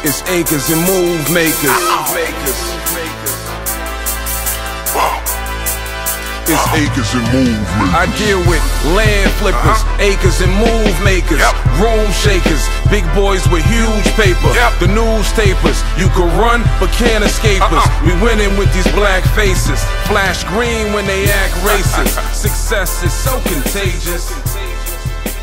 It's acres and move makers. It's acres and move makers. I deal with land flippers, acres and move makers, room shakers, big boys with huge paper, the newspapers. You can run but can't escape us. We winning with these black faces, flash green when they act racist. Success is so contagious.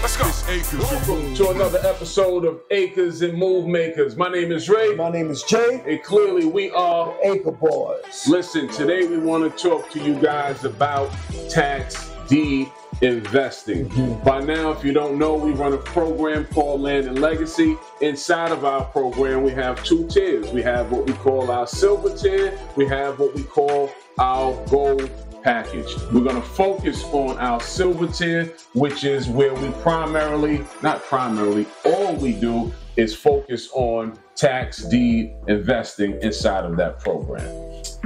Let's go. Welcome to another episode of Acres and Move Makers. My name is Ray. My name is Jay. And clearly we are Acre Boys. Listen, today we want to talk to you guys about tax deed investing. By now, if you don't know, we run a program called Land and Legacy. Inside of our program, we have two tiers. We have what we call our silver tier. We have what we call our gold package. We're going to focus on our silver tier, which is where we all we do is focus on tax deed investing inside of that program.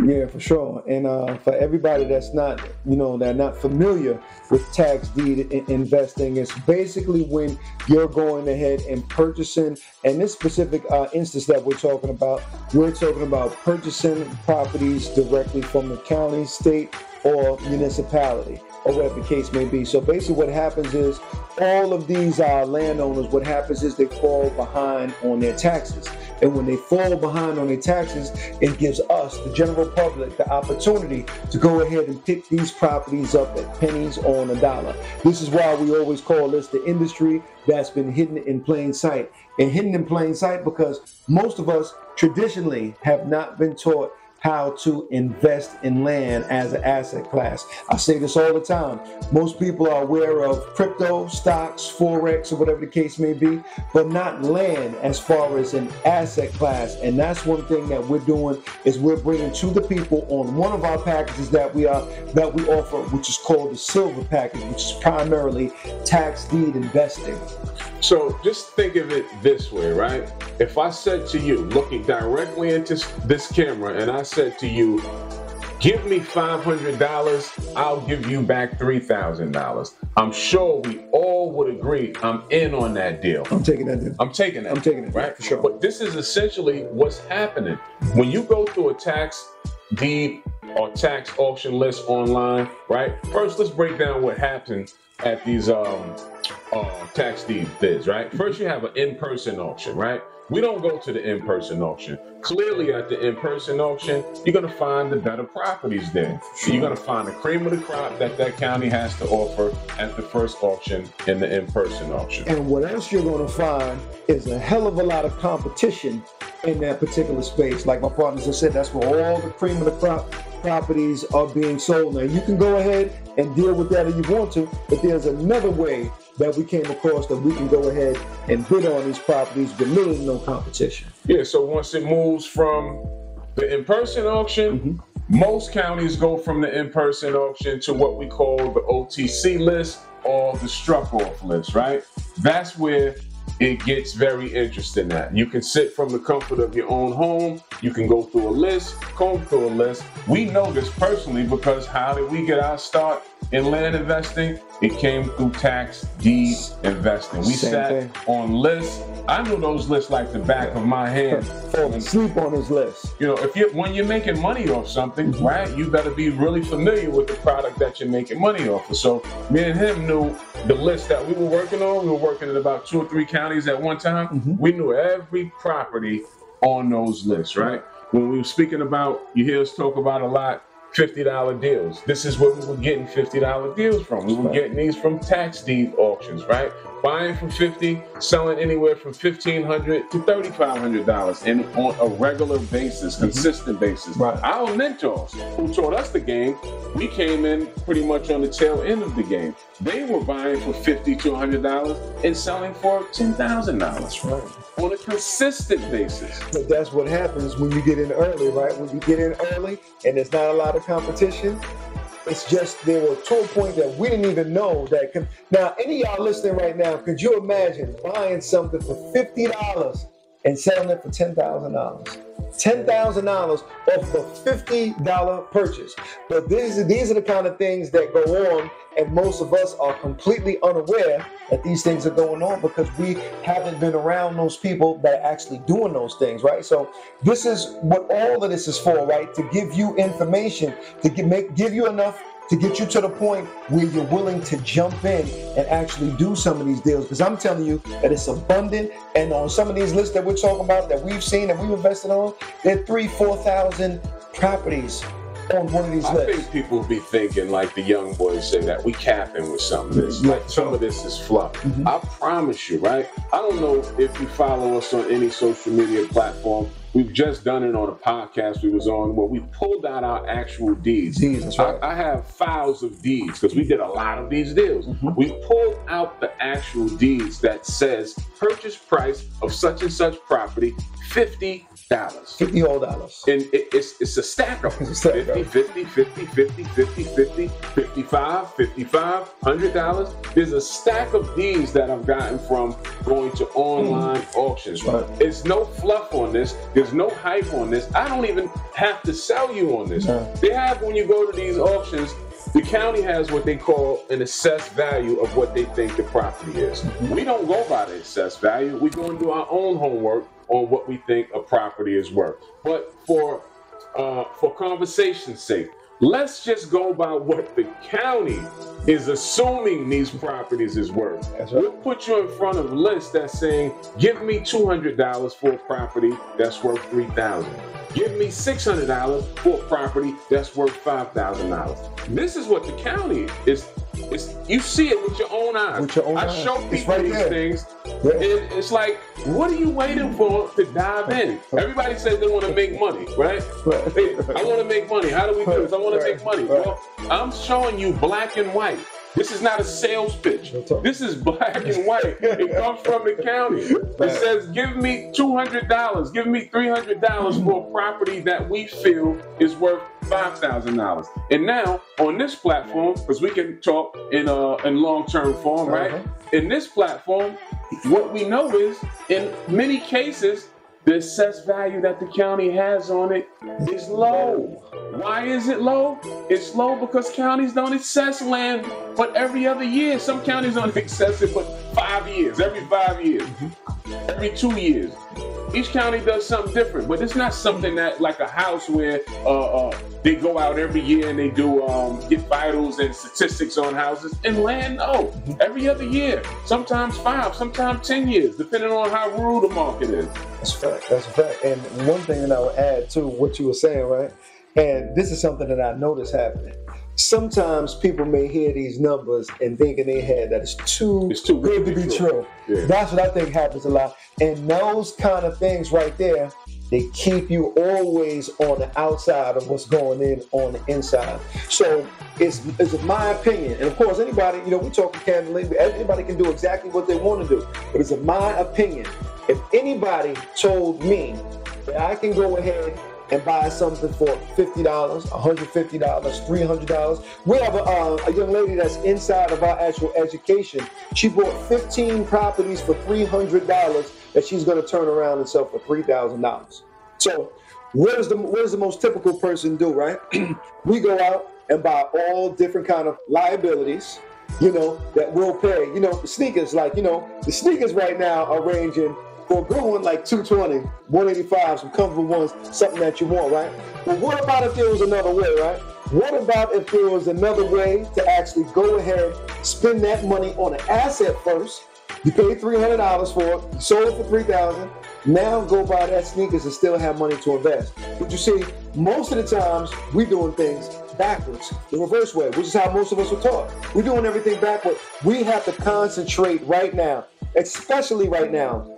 Yeah, for sure. And for everybody that's not, they're not familiar with tax deed investing, it's basically when you're going ahead and purchasing, and this specific instance that we're talking about purchasing properties directly from the county, state, or municipality, or whatever the case may be. So basically what happens is all of these landowners, what happens is they fall behind on their taxes. And when they fall behind on their taxes, it gives us, the general public, the opportunity to go ahead and pick these properties up at pennies on a dollar. This is why we always call this the industry that's been hidden in plain sight. And hidden in plain sight because most of us traditionally have not been taught how to invest in land as an asset class. I say this all the time. Most people are aware of crypto, stocks, Forex, or whatever the case may be, but not land as far as an asset class. And that's one thing that we're doing is we're bringing to the people on one of our packages that we offer, which is called the silver package, which is primarily tax deed investing. So just think of it this way, right? If I said to you, looking directly into this camera, and I said to you, give me $500, I'll give you back $3,000. I'm sure we all would agree I'm in on that deal. I'm taking that deal. I'm taking it, right? For sure. But this is essentially what's happening. When you go through a tax deed or tax auction list online, right? First, let's break down what happens at these tax deed bids, right? First, you have an in-person auction, right? We don't go to the in-person auction. Clearly, at the in-person auction, you're going to find the better properties there. So you're going to find the cream of the crop that county has to offer at the first auction in the in-person auction. And what else you're going to find is a hell of a lot of competition in that particular space. Like my partners have said, that's where all the cream of the crop properties are being sold. Now, you can go ahead and deal with that if you want to, but there's another way that we came across that we can go ahead and bid on these properties with literally no competition. Yeah, so once it moves from the in-person auction, most counties go from the in-person auction to what we call the OTC list or the struck-off list, right? That's where it gets very interesting at. You can sit from the comfort of your own home. You can go through a list, comb through a list. We know this personally because how did we get our start in land investing? It came through tax deed investing. We sat on lists. I knew those lists like the back of my hand. Sleep on his list. When you're making money off something, right, you better be really familiar with the product that you're making money off of. So me and him knew the list that we were working on. We were working in about 2 or 3 counties at one time. We knew every property on those lists, right? When we were speaking about, you hear us talk about a lot, $50 deals. This is where we were getting $50 deals from. We were getting these from tax deed auctions, right? Buying from $50, selling anywhere from $1,500 to $3,500, and on a regular basis, consistent basis. Right. Our mentors who taught us the game, we came in pretty much on the tail end of the game. They were buying for $50 to $100 and selling for $10,000. Right. On a consistent basis. But that's what happens when you get in early, right? When you get in early and there's not a lot of competition, it's just they were to a point that we didn't even know that. Now, any of y'all listening right now, could you imagine buying something for $50 and selling it for $10,000? $10,000 off a $50 purchase. But these are the kind of things that go on, and most of us are completely unaware that these things are going on because we haven't been around those people that are actually doing those things, right? So this is what all of this is for, right? To give you information, to give you enough to get you to the point where you're willing to jump in and actually do some of these deals. Because I'm telling you that it's abundant, and on some of these lists that we're talking about, that we've seen, that we've invested on, there are 3,000-4,000 properties on one of these lists. I think people be thinking, like the young boys say, that we capping with some of this. Like some of this is fluff. I promise you, right? I don't know if you follow us on any social media platform. We've just done it on a podcast we was on where we pulled out our actual deeds. That's right. I have files of deeds because we did a lot of these deals. We pulled out the actual deeds that says purchase price of such and such property, $50. $50 whole dollars. And it's a stack of them. 50, 50, 50, 50, 50, 50, 55, 55, $100. There's a stack of these that I've gotten from going to online auctions. Right. There's no fluff on this. There's no hype on this. I don't even have to sell you on this. They have, when you go to these auctions, the county has what they call an assessed value of what they think the property is. We don't go by the assessed value. We go and do our own homework on what we think a property is worth. But for conversation's sake, let's just go by what the county is assuming these properties is worth. That's right. We'll put you in front of a list that's saying, give me $200 for a property that's worth $3,000. Give me $600 for a property that's worth $5,000. This is what the county is. You see it with your own eyes. With your own eyes. I show It's people right these there. things. Yeah. It's like, what are you waiting for to dive in? Everybody says they want to make money, right? Hey, I want to make money. How do we do this? I want to make money. Well, I'm showing you black and white. This is not a sales pitch. This is black and white. It comes from the county. It says, give me $200. Give me $300 for a property that we feel is worth $5,000. And now on this platform, because we can talk in long-term form, right? In this platform, what we know is, in many cases, the assessed value that the county has on it is low. Why is it low? It's low because counties don't assess land but every other year. Some counties don't assess it but 5 years, every 5 years, every 2 years. Each county does something different, but it's not something that, like a house where they go out every year and they do get vitals and statistics on houses. And land, no, every other year, sometimes 5, sometimes 10 years, depending on how rural the market is. That's a fact. That's a fact. And one thing that I would add to what you were saying, right? And this is something that I noticed happening. Sometimes people may hear these numbers and think in their head that it's too good to be true. Yeah. That's what I think happens a lot. And those kind of things right there, they keep you always on the outside of what's going on the inside. So it's my opinion. And of course, anybody, we talking candidly, anybody can do exactly what they want to do. But it's my opinion. If anybody told me that I can go ahead and buy something for $50, $150, $300. We have a young lady that's inside of our actual education. She bought 15 properties for $300 that she's going to turn around and sell for $3,000. So what does the most typical person do, right? We go out and buy all different kind of liabilities, that we'll pay. The sneakers, the sneakers right now are ranging for a good one, like $220, $185, some comfortable ones, something that you want, right? But what about if there was another way, right? What about if there was another way to actually go ahead, spend that money on an asset first? You paid $300 for it, you sold it for $3,000. Now go buy that sneakers and still have money to invest. But you see, most of the times we're doing things backwards, the reverse way, which is how most of us were taught. We're doing everything backwards. We have to concentrate right now, especially right now,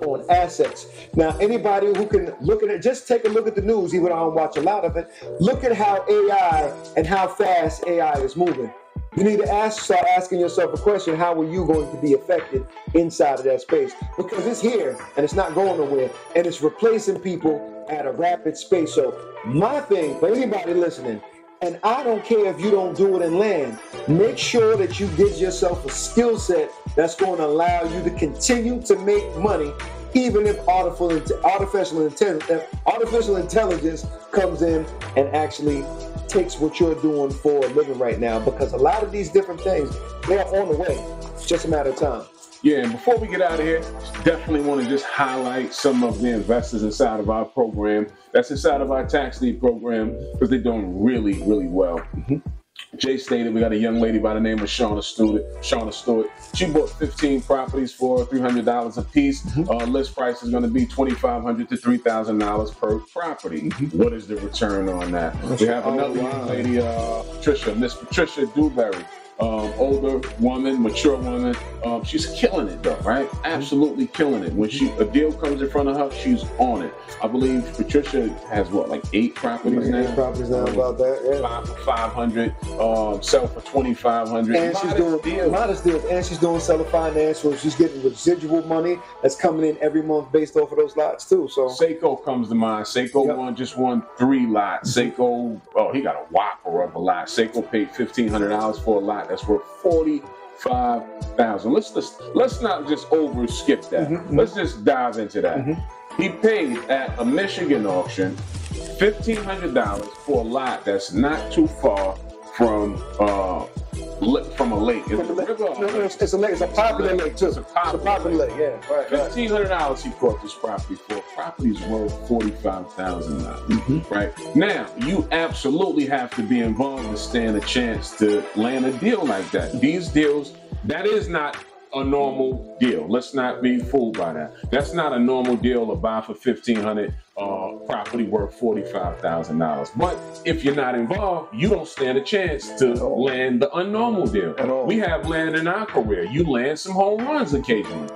on assets. Now, anybody who can look at it, just take a look at the news, even though I don't watch a lot of it. Look at how AI and how fast AI is moving. You need to start asking yourself a question: how are you going to be affected inside of that space? Because it's here and it's not going nowhere, and it's replacing people at a rapid space. So my thing for anybody listening, and I don't care if you don't do it in land, make sure that you get yourself a skill set that's going to allow you to continue to make money even if artificial intelligence comes in and actually takes what you're doing for a living right now, because a lot of these different things, they're on the way. It's just a matter of time. Yeah, and before we get out of here, definitely want to just highlight some of the investors inside of our program, that's inside of our tax deed program, because they're doing really, really well. Jay stated we got a young lady by the name of Shauna Stewart. She bought 15 properties for $300 a piece. List price is going to be $2,500 to $3,000 per property. What is the return on that? We have another young lady, Miss Patricia Dewberry. Older woman, mature woman. She's killing it though, right? Absolutely killing it. When a deal comes in front of her, she's on it. I believe Patricia has what, like 8 properties now? 8 properties now, about that. Yeah. 5 for $500, sell for $2,500. And she's doing modest deals, and she's doing seller finance, so she's getting residual money that's coming in every month based off of those lots too. So Seiko comes to mind. Seiko just won 3 lots. Seiko, he got a whopper of a lot. Seiko paid $1,500 for a lot that's worth $45,000. Let's not just skip that. Let's just dive into that. He paid at a Michigan auction $1,500 for a lot that's not too far from a lake. It's a river. No, it's a lake. It's a popular lake too. It's a popular lake. Yeah, right. $1,500 he bought this property for. Property's worth $45,000. Right now, you absolutely have to be involved to stand a chance to land a deal like that. These deals, that is not a normal deal. Let's not be fooled by that. That's not a normal deal to buy for $1,500 property worth $45,000. But if you're not involved, you don't stand a chance to land the unnormal deal. We have land in our career. You land some home runs occasionally.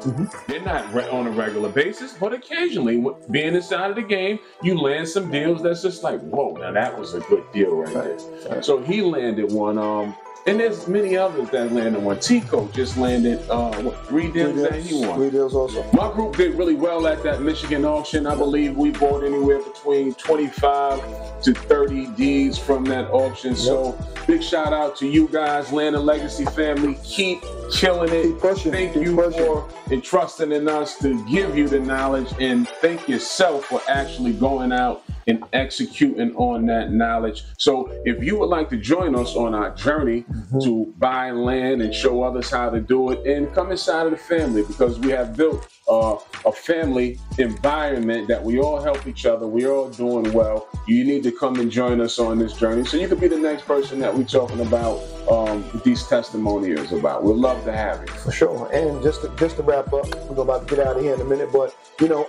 They're not on a regular basis, but occasionally, being inside of the game, you land some deals that's just like, whoa, now that was a good deal right there. So he landed one. And there's many others that landed one. Tico just landed, 3 deals that he won. 3 deals also. My group did really well at that Michigan auction. I believe we bought anywhere between 25 to 30 deeds from that auction. So big shout out to you guys, Land and Legacy family. Keep killing it. Keep pushing. Thank you for entrusting in us to give you the knowledge, and thank yourself for actually going out and executing on that knowledge. So if you would like to join us on our journey to buy land and show others how to do it, and come inside of the family, because we have built a family environment that we all help each other. We're all doing well. You need to come and join us on this journey so you can be the next person that we're talking about these testimonials about. We'd love to have you. For sure. And just to wrap up, we're about to get out of here in a minute, but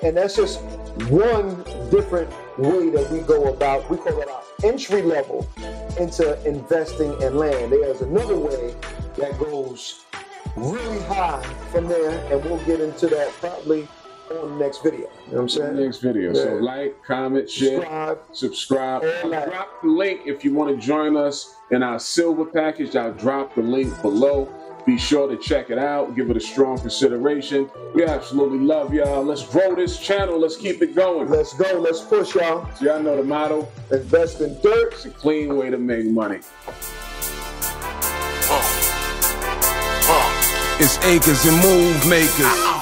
and that's just one different way that we go about. We call it our entry level into investing in land. There's another way that goes really high from there, and we'll get into that probably on the next video. You know what I'm saying? Next video. So like, comment, share, subscribe. I'll drop the link if you want to join us in our silver package. I'll drop the link below. Be sure to check it out. Give it a strong consideration. We absolutely love y'all. Let's grow this channel. Let's keep it going. Let's go. Let's push, y'all. So y'all know the motto. Invest in dirt. It's a clean way to make money. It's Acres and Move Makers.